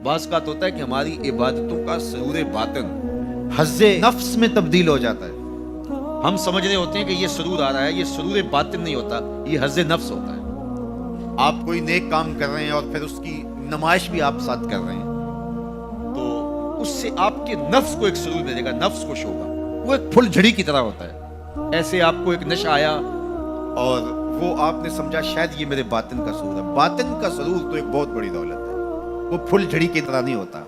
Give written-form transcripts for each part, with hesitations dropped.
بعض کا ہوتا ہے کہ ہماری عبادتوں کا سرور باطن حظ نفس میں تبدیل ہو جاتا ہے. ہم سمجھ رہے ہوتے ہیں کہ یہ سرور آ رہا ہے، یہ سرور باطن نہیں ہوتا، یہ حظ نفس ہوتا ہے. آپ کوئی نیک کام کر رہے ہیں اور پھر اس کی نمائش بھی آپ ساتھ کر رہے ہیں، تو اس سے آپ کے نفس کو ایک سرور ملے گا، نفس خوش ہوگا. وہ ایک پھل جھڑی کی طرح ہوتا ہے. ایسے آپ کو ایک نشہ آیا اور وہ آپ نے سمجھا شاید یہ میرے باطن کا سرور ہے. باطن کا سرور تو ایک بہت بڑی دولت ہے. وہ پھل جھڑی کی طرح نہیں ہوتا،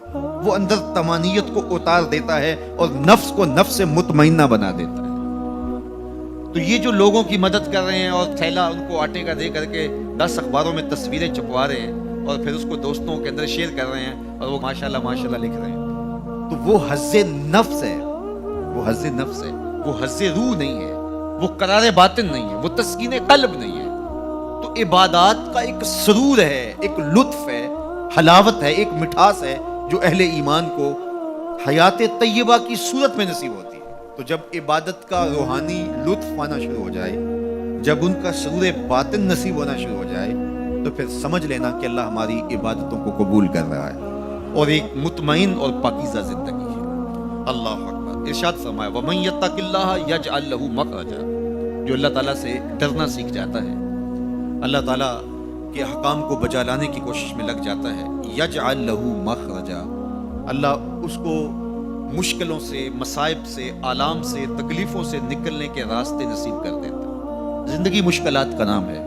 وہ اندر طمانینت کو اتار دیتا ہے اور نفس کو نفس مطمئنہ بنا دیتا ہے. تو یہ جو لوگوں کی مدد کر رہے ہیں اور تھیلا ان کو آٹے کا دے کر کے 10 اخباروں میں تصویریں چھپوا رہے ہیں اور پھر اس کو دوستوں کے اندر شیئر کر رہے ہیں اور وہ ماشاءاللہ ماشاءاللہ لکھ رہے ہیں، تو وہ حظ نفس ہے. وہ حظ نفس ہے. وہ حظ روح نہیں ہے، وہ قرار باطن نہیں ہے، وہ تسکین قلب نہیں ہے. تو عبادات کا ایک سرور ہے، ایک لطف ہے، حلاوت ہے، ایک مٹھاس ہے جو اہل ایمان کو حیات طیبہ کی صورت میں نصیب ہوتی ہے. تو جب عبادت کا روحانی لطف آنا شروع ہو جائے، جب ان کا سرور باطن نصیب ہونا شروع ہو جائے، تو پھر سمجھ لینا کہ اللہ ہماری عبادتوں کو قبول کر رہا ہے اور ایک مطمئن اور پاکیزہ زندگی ہے. اللہ اکبر. ارشاد فرمایا وَمَن يَتَّقِ اللَّهَ يَجْعَل لَّهُ مَخْرَجًا. جو اللہ تعالیٰ سے ڈرنا سیکھ جاتا ہے، اللہ تعالیٰ کے احکام کو بجا لانے کی کوشش میں لگ جاتا ہے، یجعل لہ مخرجا، اللہ اس کو مشکلوں سے، مصائب سے، آلام سے، تکلیفوں سے نکلنے کے راستے نصیب کر دیتا ہے. زندگی مشکلات کا نام ہے.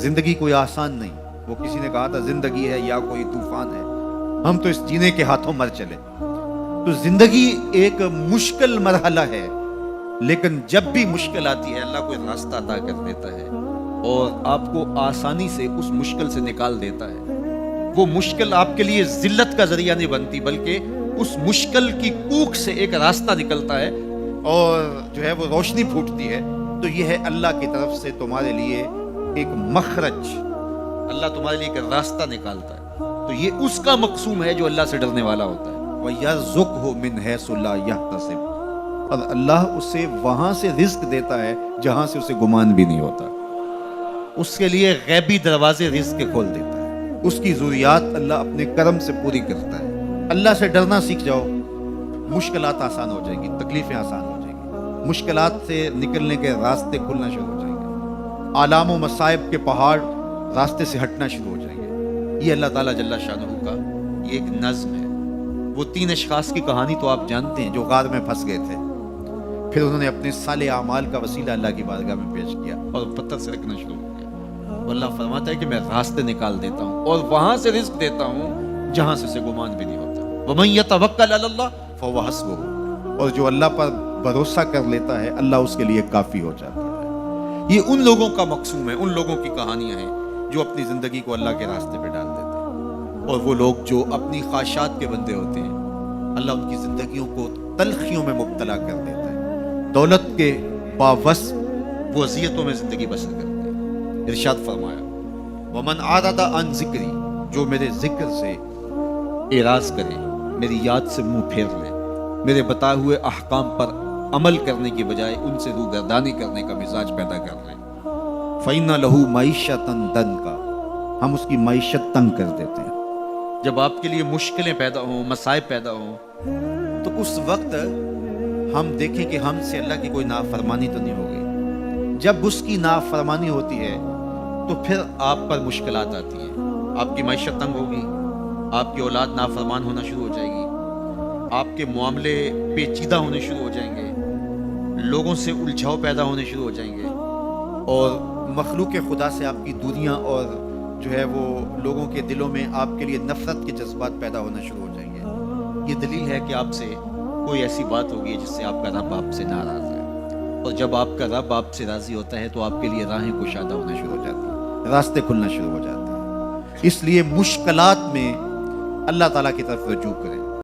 زندگی کوئی آسان نہیں. وہ کسی نے کہا تھا زندگی ہے یا کوئی طوفان ہے، ہم تو اس جینے کے ہاتھوں مر چلے. تو زندگی ایک مشکل مرحلہ ہے، لیکن جب بھی مشکل آتی ہے اللہ کوئی راستہ عطا کر دیتا ہے اور آپ کو آسانی سے اس مشکل سے نکال دیتا ہے. وہ مشکل آپ کے لیے ذلت کا ذریعہ نہیں بنتی، بلکہ اس مشکل کی کوکھ سے ایک راستہ نکلتا ہے اور جو ہے وہ روشنی پھوٹتی ہے. تو یہ ہے اللہ کی طرف سے تمہارے لیے ایک مخرج. اللہ تمہارے لیے ایک راستہ نکالتا ہے. تو یہ اس کا مقصوم ہے جو اللہ سے ڈرنے والا ہوتا ہے. وَيَرْزُقْهُ مِنْ حَيْثُ لَا يَحْتَسِبُ. اور اللہ اسے وہاں سے رزق دیتا ہے جہاں سے اسے گمان بھی نہیں ہوتا. اس کے لیے غیبی دروازے رزق کے کھول دیتا ہے. اس کی ضروریات اللہ اپنے کرم سے پوری کرتا ہے. اللہ سے ڈرنا سیکھ جاؤ، مشکلات آسان ہو جائیں گی، تکلیفیں آسان ہو جائیں گی، مشکلات سے نکلنے کے راستے کھلنا شروع ہو جائیں گے، آلام و مصائب کے پہاڑ راستے سے ہٹنا شروع ہو جائیں گے. یہ اللہ تعالیٰ جل شانہ کا یہ ایک نظم ہے. وہ 3 اشخاص کی کہانی تو آپ جانتے ہیں جو غار میں پھنس گئے تھے، پھر انہوں نے اپنے صالح اعمال کا وسیلہ اللہ کی بارگاہ میں پیش کیا اور پتھر سے رکھنا شروع کیا. اللہ فرماتا ہے کہ میں راستے نکال دیتا ہوں اور وہاں سے رزق دیتا ہوں جہاں سے اسے گمان بھی نہیں ہوتا. وَمَن يَتَوَكَّلْ عَلَى اللَّهِ فَهُوَ حَسْبُهُ. اور جو اللہ پر بھروسہ کر لیتا ہے اللہ اس کے لیے کافی ہو جاتا ہے. یہ ان لوگوں کا مقصوم ہے، ان لوگوں کی کہانیاں ہیں جو اپنی زندگی کو اللہ کے راستے پہ ڈال دیتے ہیں. اور وہ لوگ جو اپنی خواہشات کے بندے ہوتے ہیں، اللہ ان کی زندگیوں کو تلخیوں میں مبتلا کر دیتا ہے. دولت کے باوس وہ اذیتوں میں زندگی بسر کرتے ہیں. ارشاد فرمایا وَمَنْ عَرَضَ عَنْ ذِكْرِي. جو میرے ذکر سے اعراض کرے، میری یاد سے منہ پھیر لے، میرے بتائے ہوئے احکام پر عمل کرنے کی بجائے ان سے روگردانی کرنے کا مزاج پیدا کر لیں، فَإِنَّ لَهُ مَعِيشَةً ضَنْكَ. ہم اس کی معیشت تنگ کر دیتے ہیں. جب آپ کے لیے مشکلیں پیدا ہوں، مصائب پیدا ہوں، تو اس وقت ہم دیکھیں کہ ہم سے اللہ کی کوئی نافرمانی تو نہیں ہوگی. جب اس کی نافرمانی ہوتی ہے تو پھر آپ پر مشکلات آتی ہیں، آپ کی معیشت تنگ ہوگی، آپ کی اولاد نافرمان ہونا شروع ہو جائے گی، آپ کے معاملے پیچیدہ ہونے شروع ہو جائیں گے، لوگوں سے الجھاؤ پیدا ہونے شروع ہو جائیں گے، اور مخلوق خدا سے آپ کی دوریاں اور جو ہے وہ لوگوں کے دلوں میں آپ کے لیے نفرت کے جذبات پیدا ہونا شروع ہو جائیں گے. یہ دلیل ہے کہ آپ سے کوئی ایسی بات ہوگی جس سے آپ کا رب آپ سے ناراض ہے. اور جب آپ کا رب آپ سے راضی ہوتا ہے تو آپ کے لیے راہیں کشادہ ہونا شروع ہو جاتی ہیں، راستے کھلنا شروع ہو جاتے ہیں. اس لیے مشکلات میں اللہ تعالیٰ کی طرف رجوع کریں.